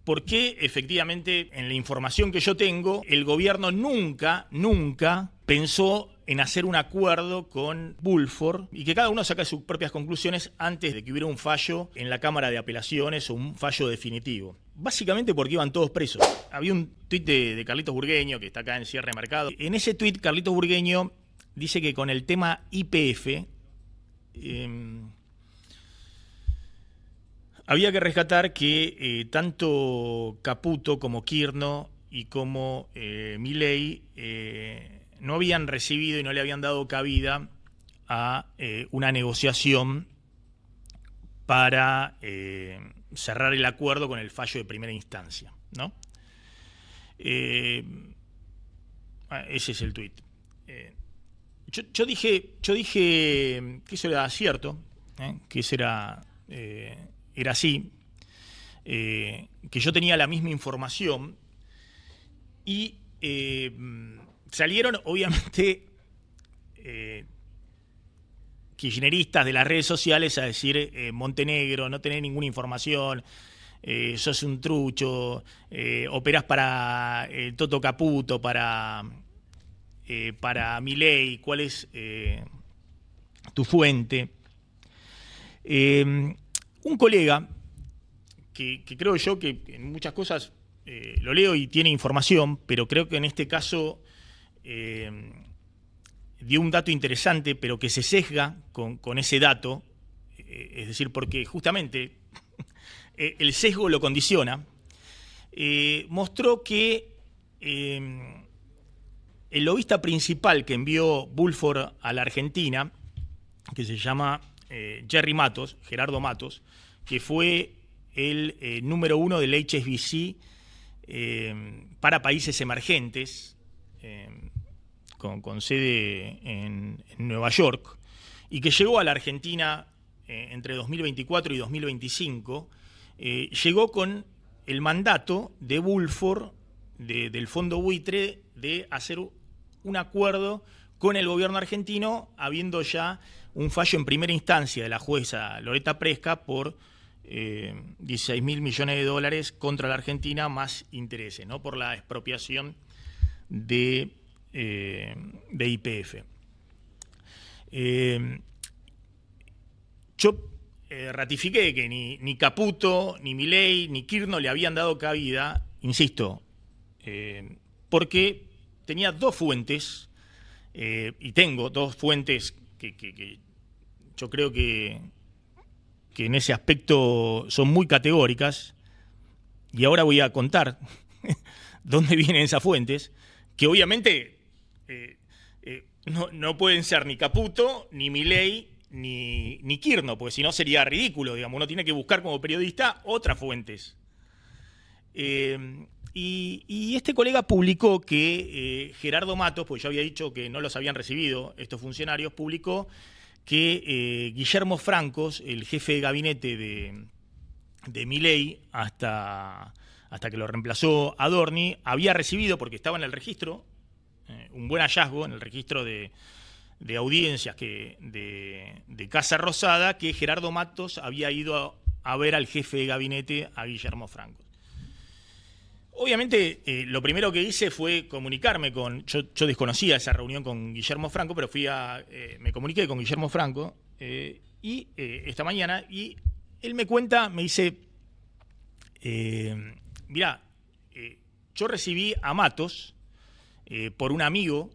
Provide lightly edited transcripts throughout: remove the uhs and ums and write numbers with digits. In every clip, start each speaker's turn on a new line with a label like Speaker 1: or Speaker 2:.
Speaker 1: por qué efectivamente en la información que yo tengo, el gobierno nunca pensó en hacer un acuerdo con Bulford y que cada uno saque sus propias conclusiones antes de que hubiera un fallo en la Cámara de Apelaciones o un fallo definitivo. Básicamente porque iban todos presos. Había un tuit de Carlitos Burgueño, que está acá en Cierre Mercado. En ese tuit, Carlitos Burgueño dice que con el tema YPF había que rescatar que tanto Caputo como Kirchner y como Milei no habían recibido y no le habían dado cabida a una negociación para cerrar el acuerdo con el fallo de primera instancia, ¿no? Ese es el tuit. Yo dije que eso era cierto, que eso era así, que yo tenía la misma información y salieron, obviamente, kirchneristas de las redes sociales a decir Montenegro, no tenés ninguna información, sos un trucho, operás para Toto Caputo, para Milei, ¿cuál es tu fuente? Un colega que creo yo que en muchas cosas lo leo y tiene información, pero creo que en este caso dio un dato interesante, pero que se sesga con ese dato, es decir, porque justamente el sesgo lo condiciona, mostró que el lobista principal que envió Bulford a la Argentina, que se llama Gerardo Matos, que fue el número 1 del HSBC para países emergentes, con sede en Nueva York, y que llegó a la Argentina entre 2024 y 2025, llegó con el mandato de Bulford, del fondo buitre, de hacer un acuerdo con el gobierno argentino, habiendo ya un fallo en primera instancia de la jueza Loretta Presca por 16.000 millones de dólares contra la Argentina más intereses, ¿no? Por la expropiación de YPF. Yo ratifiqué que ni Caputo, ni Milei, ni Kirchner le habían dado cabida, insisto, porque tenía dos fuentes, y tengo dos fuentes que yo creo que en ese aspecto son muy categóricas, y ahora voy a contar dónde vienen esas fuentes, que obviamente no pueden ser ni Caputo, ni Milei, ni Kirchner, porque si no sería ridículo, digamos. Uno tiene que buscar como periodista otras fuentes. Y este colega publicó que Gerardo Matos, porque yo había dicho que no los habían recibido estos funcionarios, publicó que Guillermo Francos, el jefe de gabinete de Milei, hasta que lo reemplazó Adorni, había recibido, porque estaba en el registro, un buen hallazgo en el registro de audiencias de Casa Rosada, que Gerardo Matos había ido a ver al jefe de gabinete, a Guillermo Francos. Obviamente, lo primero que hice fue comunicarme con... Yo desconocía esa reunión con Guillermo Franco, pero me comuniqué con Guillermo Franco esta mañana, y él me dice, mirá, yo recibí a Matos por un amigo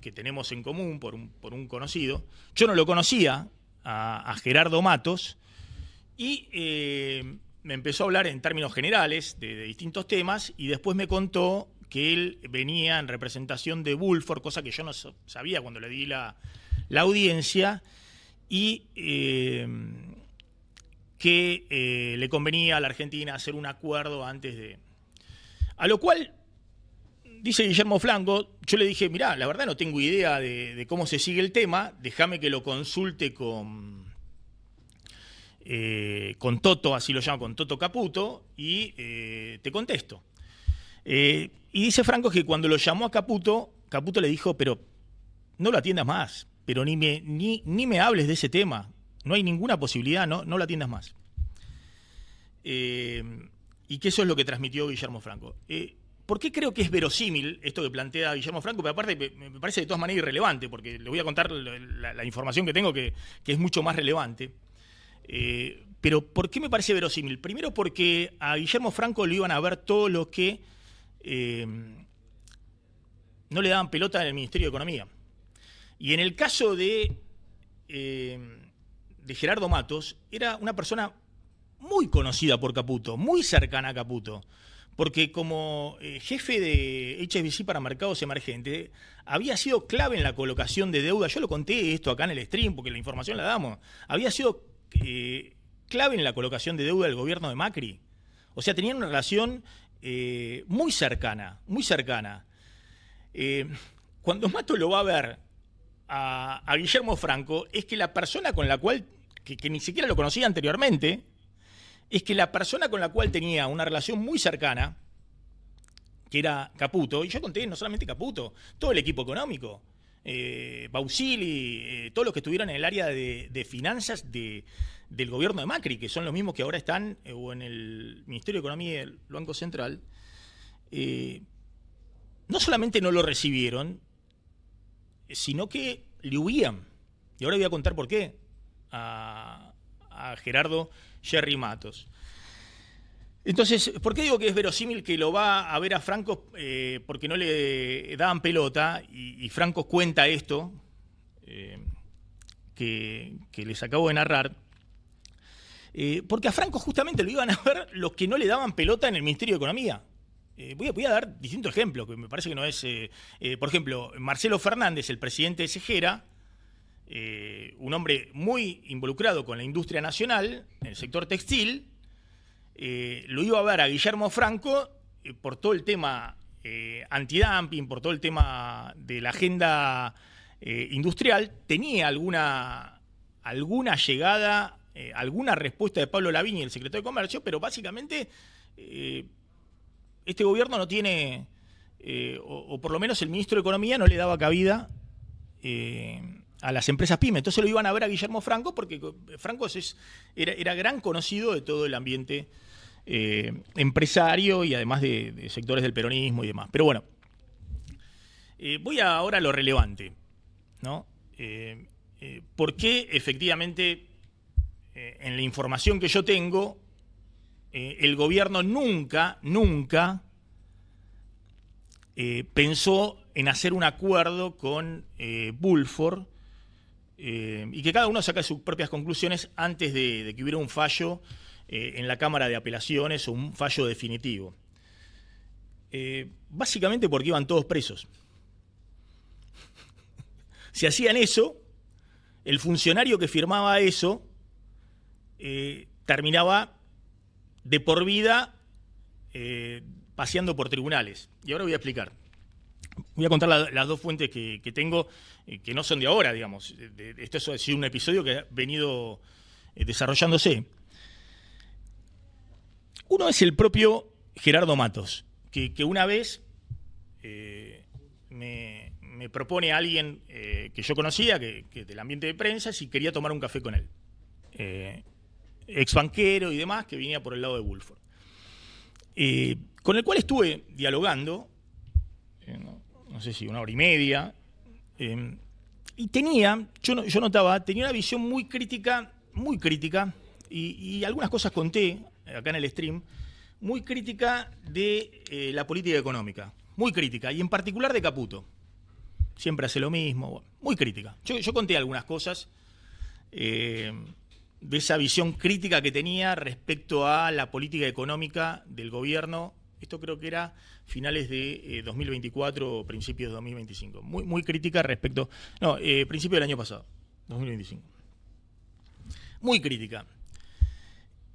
Speaker 1: que tenemos en común, por un conocido. Yo no lo conocía a Gerardo Matos, y me empezó a hablar en términos generales de distintos temas, y después me contó que él venía en representación de Bulford, cosa que yo no sabía cuando le di la audiencia, y que le convenía a la Argentina hacer un acuerdo antes de... A lo cual, dice Guillermo Franco, yo le dije, mirá, la verdad no tengo idea de cómo se sigue el tema, déjame que lo consulte con Toto, así lo llamo, con Toto Caputo, y te contesto. Y dice Franco que cuando lo llamó a Caputo le dijo, pero no lo atiendas más, pero ni me hables de ese tema, no hay ninguna posibilidad, no lo atiendas más. Y y que eso es lo que transmitió Guillermo Franco. ¿Por qué creo que es verosímil esto que plantea Guillermo Franco? Pero aparte me parece de todas maneras irrelevante, porque le voy a contar la información que tengo que es mucho más relevante. Pero ¿por qué me parece verosímil? Primero porque a Guillermo Franco lo iban a ver todos los que no le daban pelota en el Ministerio de Economía. Y en el caso de Gerardo Matos, era una persona muy conocida por Caputo, muy cercana a Caputo, porque como jefe de HSBC para mercados emergentes, había sido clave en la colocación de deuda. Yo lo conté esto acá en el stream, porque la información la damos. Había sido clave en la colocación de deuda del gobierno de Macri. O sea, tenían una relación muy cercana, muy cercana. Cuando Mato lo va a ver a Guillermo Franco, es que la persona con la cual, que ni siquiera lo conocía anteriormente, es que la persona con la cual tenía una relación muy cercana, que era Caputo, y yo conté no solamente Caputo, todo el equipo económico, Bausili, todos los que estuvieron en el área de finanzas del gobierno de Macri, que son los mismos que ahora están o en el Ministerio de Economía y el Banco Central, no solamente no lo recibieron, sino que le huían. Y ahora voy a contar por qué a Gerardo Jerry Matos. Entonces, ¿por qué digo que es verosímil que lo va a ver a Franco? Porque no le daban pelota, y Franco cuenta esto que les acabo de narrar, porque a Franco justamente lo iban a ver los que no le daban pelota en el Ministerio de Economía. Voy a dar distintos ejemplos, que me parece que no es... por ejemplo, Marcelo Fernández, el presidente de Segera, un hombre muy involucrado con la industria nacional, en el sector textil, lo iba a ver a Guillermo Franco por todo el tema antidumping, por todo el tema de la agenda industrial. Tenía alguna llegada, alguna respuesta de Pablo Lavigne, el secretario de Comercio, pero básicamente este gobierno no tiene, o por lo menos el ministro de Economía no le daba cabida a las empresas pymes. Entonces lo iban a ver a Guillermo Franco, porque Franco era gran conocido de todo el ambiente empresario y además de sectores del peronismo y demás. Pero bueno, voy ahora a lo relevante, ¿no? ¿Por qué efectivamente en la información que yo tengo el gobierno nunca pensó en hacer un acuerdo con Bulford y que cada uno saque sus propias conclusiones antes de que hubiera un fallo en la Cámara de Apelaciones o un fallo definitivo? Básicamente porque iban todos presos. Si hacían eso, el funcionario que firmaba eso terminaba de por vida paseando por tribunales. Y ahora voy a explicar. Voy a contar las dos fuentes que tengo, que no son de ahora, digamos. Esto es un episodio que ha venido desarrollándose. Uno es el propio Gerardo Matos, que una vez me propone a alguien que yo conocía, que del ambiente de prensa, si quería tomar un café con él. Ex banquero y demás, que venía por el lado de Bulford. Con el cual estuve dialogando, no sé si 1 hora y media, y yo notaba, tenía una visión muy crítica, y algunas cosas conté acá en el stream, muy crítica de la política económica, muy crítica, y en particular de Caputo. Siempre hace lo mismo, bueno, muy crítica. Yo conté algunas cosas de esa visión crítica que tenía respecto a la política económica del gobierno. Esto creo que era finales de 2024 o principios de 2025. Muy crítica respecto... No, principio del año pasado, 2025. Muy crítica.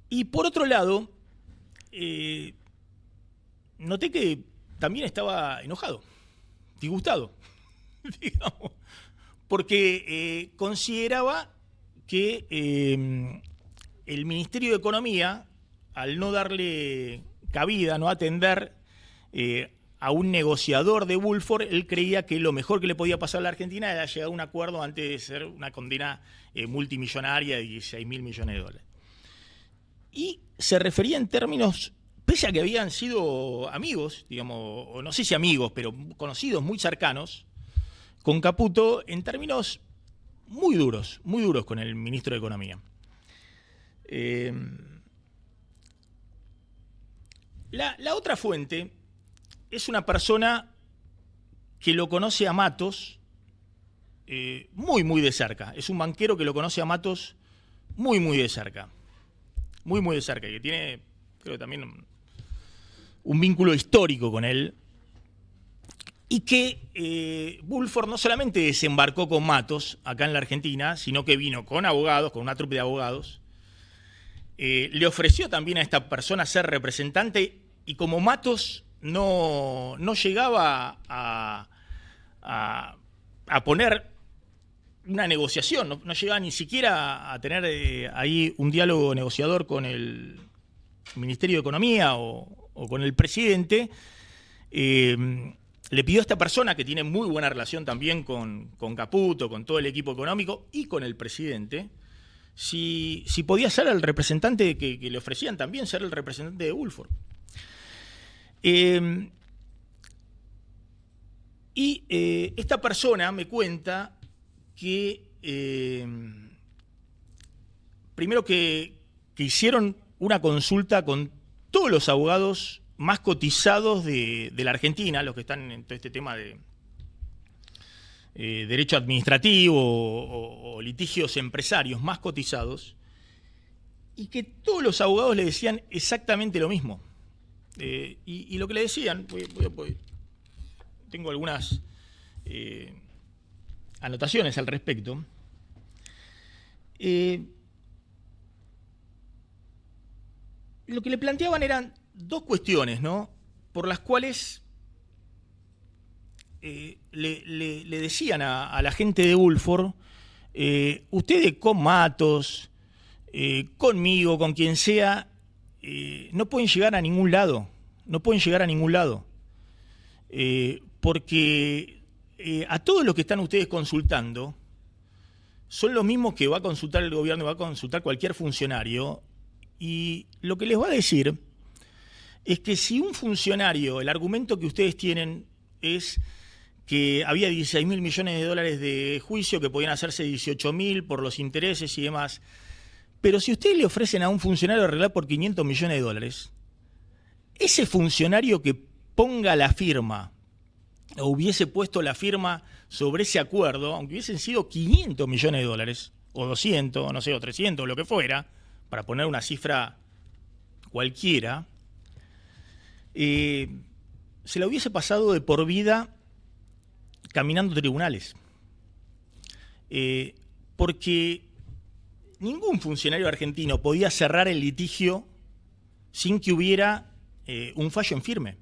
Speaker 1: Y por otro lado, noté que también estaba enojado, disgustado, digamos, porque consideraba que el Ministerio de Economía, al no darle cabida, no atender a un negociador de Bulford, él creía que lo mejor que le podía pasar a la Argentina era llegar a un acuerdo antes de ser una condena multimillonaria de 16.000 millones de dólares. Y se refería en términos pese a que habían sido amigos, digamos, o no sé si amigos, pero conocidos muy cercanos, con Caputo en términos muy duros con el ministro de Economía. La otra fuente es una persona que lo conoce a Matos muy de cerca. Es un banquero que lo conoce a Matos muy de cerca. Muy de cerca, y que tiene, creo, también un vínculo histórico con él. Y que Woolford no solamente desembarcó con Matos acá en la Argentina, sino que vino con abogados, con una trupe de abogados. Le ofreció también a esta persona ser representante, y como Matos no llegaba a poner una negociación, no llegaba ni siquiera a tener ahí un diálogo negociador con el Ministerio de Economía o con el presidente, le pidió a esta persona, que tiene muy buena relación también con Caputo, con todo el equipo económico y con el presidente, si podía ser el representante, que le ofrecían también ser el representante de Woolford. Esta persona me cuenta que primero que hicieron una consulta con todos los abogados más cotizados de la Argentina, los que están en todo este tema de derecho administrativo o litigios empresarios más cotizados, y que todos los abogados le decían exactamente lo mismo. Y lo que le decían, tengo algunas anotaciones al respecto. Lo que le planteaban eran dos cuestiones, ¿no?, por las cuales le decían a la gente de Woolford, ustedes con Matos, conmigo, con quien sea, no pueden llegar a ningún lado, porque a todos los que están ustedes consultando son los mismos que va a consultar el gobierno, va a consultar cualquier funcionario, y lo que les va a decir es que si un funcionario, el argumento que ustedes tienen es que había 16.000 millones de dólares de juicio, que podían hacerse 18.000 por los intereses y demás, pero si ustedes le ofrecen a un funcionario arreglar por 500 millones de dólares, ese funcionario que ponga la firma, o hubiese puesto la firma sobre ese acuerdo, aunque hubiesen sido 500 millones de dólares, o 200, o no sé, o 300, o lo que fuera, para poner una cifra cualquiera, se la hubiese pasado de por vida caminando tribunales. Porque ningún funcionario argentino podía cerrar el litigio sin que hubiera un fallo en firme.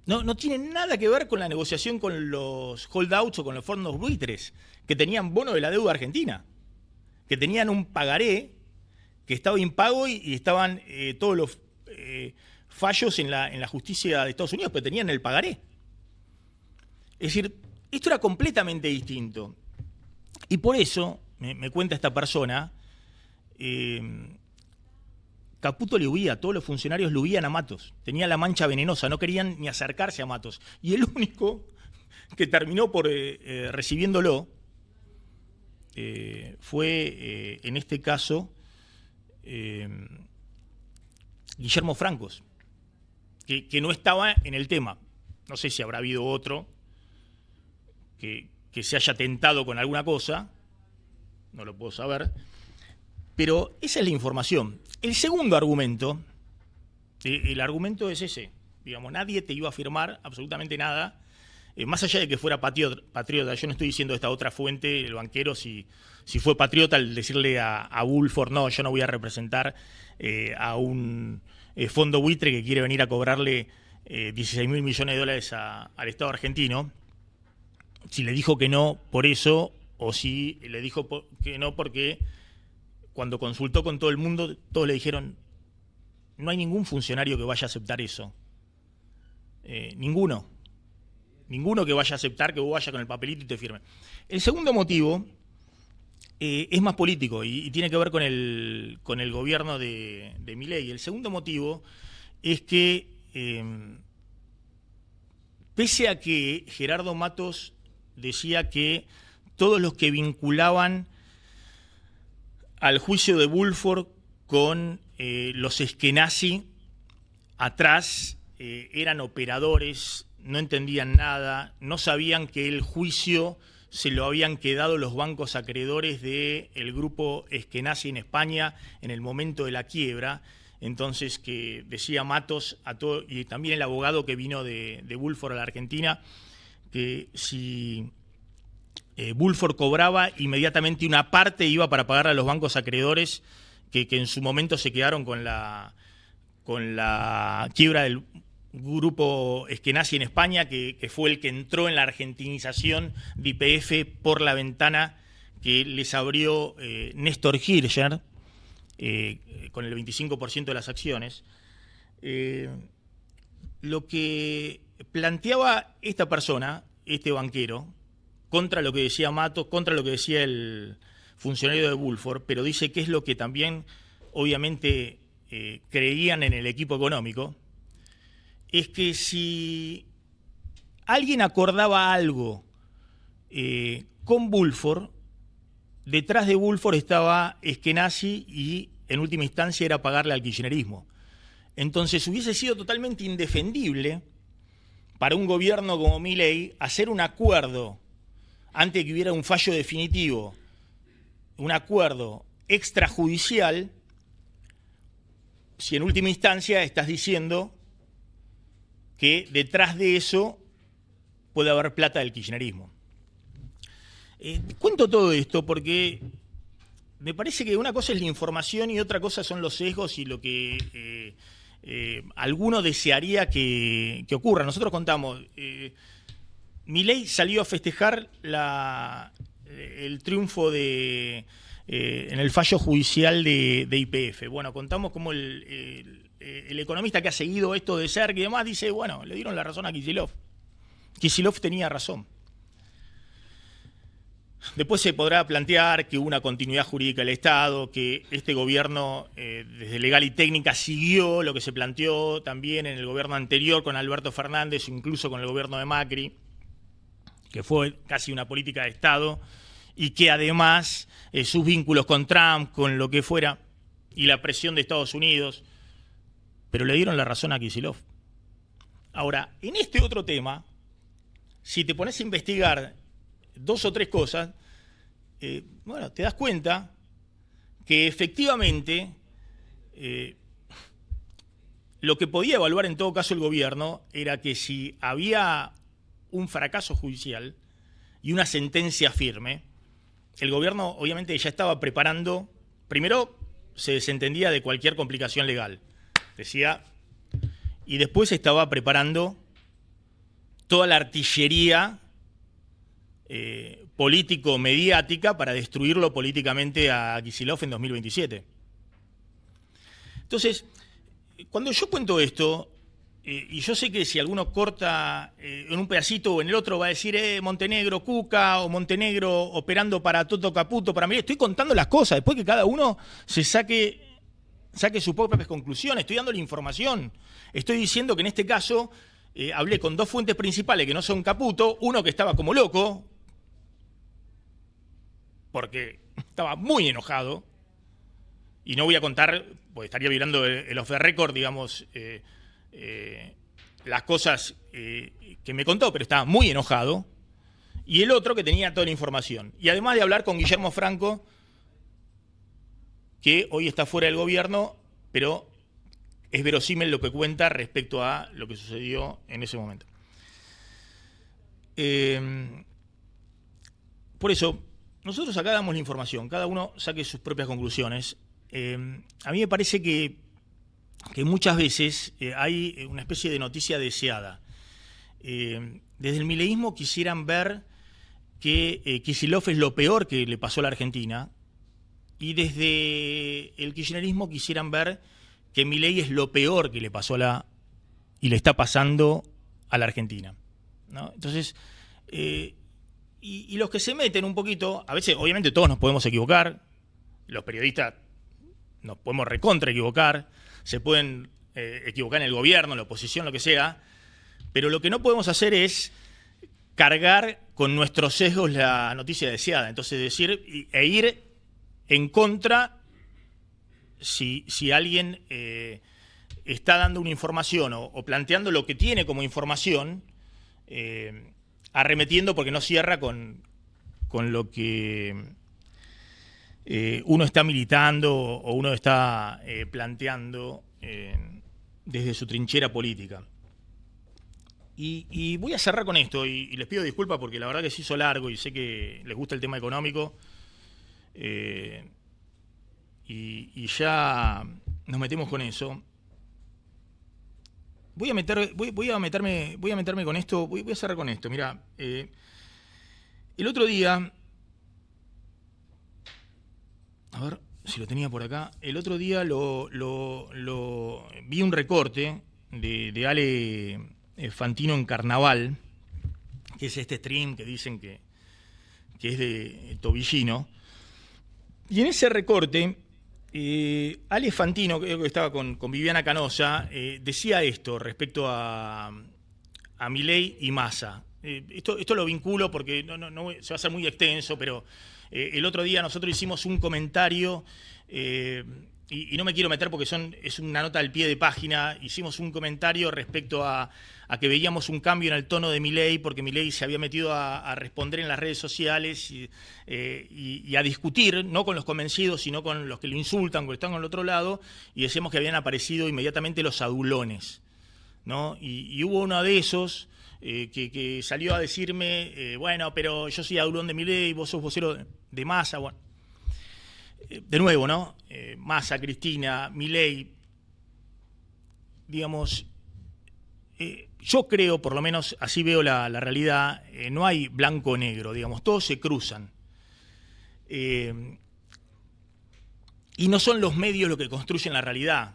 Speaker 1: No tiene nada que ver con la negociación con los holdouts o con los fondos buitres, que tenían bono de la deuda argentina, que tenían un pagaré que estaba impago y estaban todos los fallos en la justicia de Estados Unidos, pero tenían el pagaré. Es decir, esto era completamente distinto. Y por eso, me cuenta esta persona, Caputo le huía, todos los funcionarios le huían a Matos. Tenía la mancha venenosa, no querían ni acercarse a Matos. Y el único que terminó por recibiéndolo fue, en este caso, Guillermo Francos, que no estaba en el tema. No sé si habrá habido otro que se haya tentado con alguna cosa, no lo puedo saber, pero esa es la información. El segundo argumento, el argumento es ese, digamos, nadie te iba a firmar absolutamente nada, más allá de que fuera patriota. Yo no estoy diciendo esta otra fuente, el banquero, si fue patriota al decirle a Woolford, no, yo no voy a representar a un fondo buitre que quiere venir a cobrarle 16.000 millones de dólares al Estado argentino. Si le dijo que no por eso, o si le dijo que no porque cuando consultó con todo el mundo, todos le dijeron, no hay ningún funcionario que vaya a aceptar eso. Ninguno que vaya a aceptar que vos vayas con el papelito y te firme. El segundo motivo es más político y tiene que ver con el gobierno de Milei. El segundo motivo es que, pese a que Gerardo Matos decía que todos los que vinculaban al juicio de Woolford con los Eskenazi atrás eran operadores, no entendían nada, no sabían que el juicio se lo habían quedado los bancos acreedores del grupo Eskenazi en España en el momento de la quiebra. Entonces, que decía Matos y también el abogado que vino de Woolford a la Argentina, que si Woolford cobraba, inmediatamente una parte iba para pagar a los bancos acreedores que en su momento se quedaron con la quiebra del grupo Eskenazi en España, que fue el que entró en la argentinización de YPF por la ventana que les abrió Néstor Kirchner, con el 25% de las acciones. Lo que planteaba esta persona, este banquero, contra lo que decía Matos, contra lo que decía el funcionario de Woolford, pero dice que es lo que también, obviamente, creían en el equipo económico, es que si alguien acordaba algo con Woolford, detrás de Woolford estaba Eskenazi y en última instancia era pagarle al kirchnerismo. Entonces hubiese sido totalmente indefendible para un gobierno como Milei hacer un acuerdo antes de que hubiera un fallo definitivo, un acuerdo extrajudicial, si en última instancia estás diciendo que detrás de eso puede haber plata del kirchnerismo. Cuento todo esto porque me parece que una cosa es la información y otra cosa son los sesgos y lo que alguno desearía que ocurra. Nosotros contamos, Milei salió a festejar el triunfo en el fallo judicial de YPF. Bueno, contamos cómo el economista que ha seguido esto de cerca y demás dice, bueno, le dieron la razón a Kicillof. Kicillof tenía razón. Después se podrá plantear que hubo una continuidad jurídica del Estado, que este gobierno, desde legal y técnica, siguió lo que se planteó también en el gobierno anterior con Alberto Fernández, incluso con el gobierno de Macri, que fue casi una política de Estado, y que además sus vínculos con Trump, con lo que fuera, y la presión de Estados Unidos, pero le dieron la razón a Kicillof. Ahora, en este otro tema, si te pones a investigar dos o tres cosas, bueno, te das cuenta que efectivamente lo que podía evaluar en todo caso el gobierno era que si había un fracaso judicial y una sentencia firme, el gobierno obviamente ya estaba preparando, primero se desentendía de cualquier complicación legal, decía, y después estaba preparando toda la artillería político-mediática para destruirlo políticamente a Kicillof en 2027. Entonces, cuando yo cuento esto, y yo sé que si alguno corta en un pedacito o en el otro va a decir Montenegro Cuca o Montenegro operando para Toto Caputo, para mí estoy contando las cosas, después que cada uno se saque sus propias conclusiones, estoy dando la información, estoy diciendo que en este caso hablé con dos fuentes principales que no son Caputo, uno que estaba como loco, porque estaba muy enojado, y no voy a contar, porque estaría violando el off the record, digamos, las cosas que me contó, pero estaba muy enojado, y el otro que tenía toda la información. Y además de hablar con Guillermo Franco, que hoy está fuera del gobierno, pero es verosímil lo que cuenta respecto a lo que sucedió en ese momento. Por eso, nosotros acá damos la información, cada uno saque sus propias conclusiones. A mí me parece que muchas veces hay una especie de noticia deseada. Desde el mileísmo quisieran ver que Kicillof es lo peor que le pasó a la Argentina, y desde el kirchnerismo quisieran ver que Milei es lo peor que le pasó y le está pasando a la Argentina, ¿no? Entonces, y los que se meten un poquito, a veces obviamente todos nos podemos equivocar, los periodistas nos podemos recontra equivocar, se pueden equivocar en el gobierno, en la oposición, lo que sea, pero lo que no podemos hacer es cargar con nuestros sesgos la noticia deseada. Entonces decir e ir en contra si alguien está dando una información o planteando lo que tiene como información, arremetiendo porque no cierra con lo que uno está militando o uno está planteando desde su trinchera política. Y voy a cerrar con esto, y les pido disculpas porque la verdad que se hizo largo y sé que les gusta el tema económico, y ya nos metemos con eso. Voy a meterme con esto, voy a cerrar con esto. Mirá, el otro día, a ver si lo tenía por acá, el otro día vi un recorte de Ale Fantino en Carnaval, que es este stream que dicen que es de Tobillino, y en ese recorte Ale Fantino, creo que estaba con Viviana Canosa, decía esto respecto a Milei y Massa. Esto lo vinculo porque no se va a hacer muy extenso, pero el otro día nosotros hicimos un comentario, y no me quiero meter porque es una nota al pie de página. Hicimos un comentario respecto a que veíamos un cambio en el tono de Milei, porque Milei se había metido a responder en las redes sociales y a discutir, no con los convencidos, sino con los que lo insultan, que están al otro lado, y decíamos que habían aparecido inmediatamente los adulones, ¿no? Y hubo uno de esos que salió a decirme, bueno, pero yo soy adulón de Milei, vos sos vocero de Massa. Bueno, de nuevo, ¿no? Massa, Cristina, Milei, digamos, yo creo, por lo menos así veo la realidad, no hay blanco o negro, digamos, todos se cruzan. Y no son los medios lo que construyen la realidad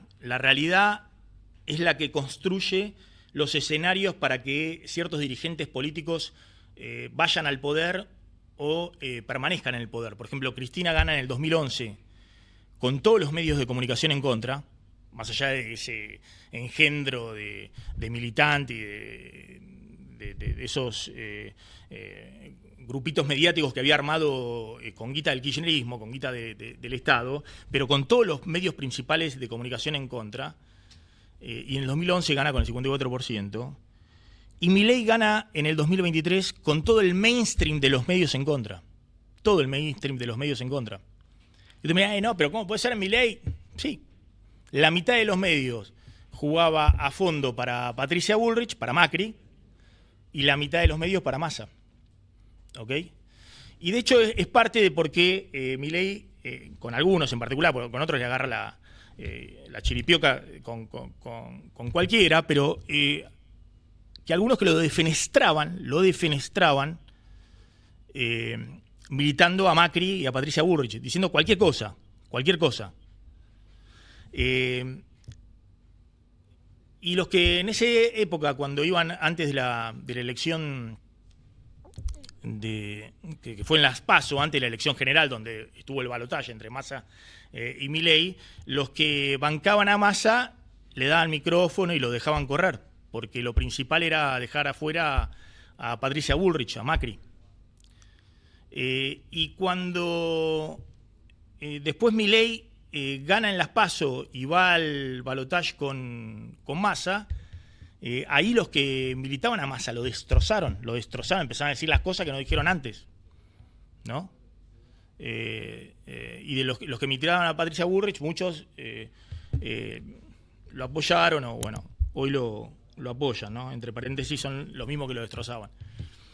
Speaker 1: es la que construye los escenarios para que ciertos dirigentes políticos vayan al poder o permanezcan en el poder. Por ejemplo, Cristina gana en el 2011 con todos los medios de comunicación en contra, más allá de ese engendro de militantes y de esos grupitos mediáticos que había armado con guita del kirchnerismo, con guita del Estado, pero con todos los medios principales de comunicación en contra, y en el 2011 gana con el 54%, y Milei gana en el 2023 con todo el mainstream de los medios en contra. Todo el mainstream de los medios en contra. Y tú me dirás, no, pero ¿cómo puede ser Milei? Sí. La mitad de los medios jugaba a fondo para Patricia Bullrich, para Macri, y la mitad de los medios para Massa. ¿Ok? Y de hecho es parte de por qué Milei, con algunos en particular, porque con otros le agarra la chiripioca con cualquiera, pero que algunos que lo defenestraban militando a Macri y a Patricia Bullrich, diciendo cualquier cosa. Y los que en esa época, cuando iban antes de la elección, que fue en las PASO, antes de la elección general, donde estuvo el balotaje entre Massa y Milei, los que bancaban a Massa le daban micrófono y lo dejaban correr, porque lo principal era dejar afuera a Patricia Bullrich, a Macri. Y cuando después Milei gana en las PASO y va al balotaje con Massa, ahí los que militaban a Massa lo destrozaron, empezaron a decir las cosas que no dijeron antes, ¿no? Y de los que militaban a Patricia Bullrich, muchos lo apoyaron, o bueno, hoy lo apoyan, ¿no? Entre paréntesis, son los mismos que lo destrozaban.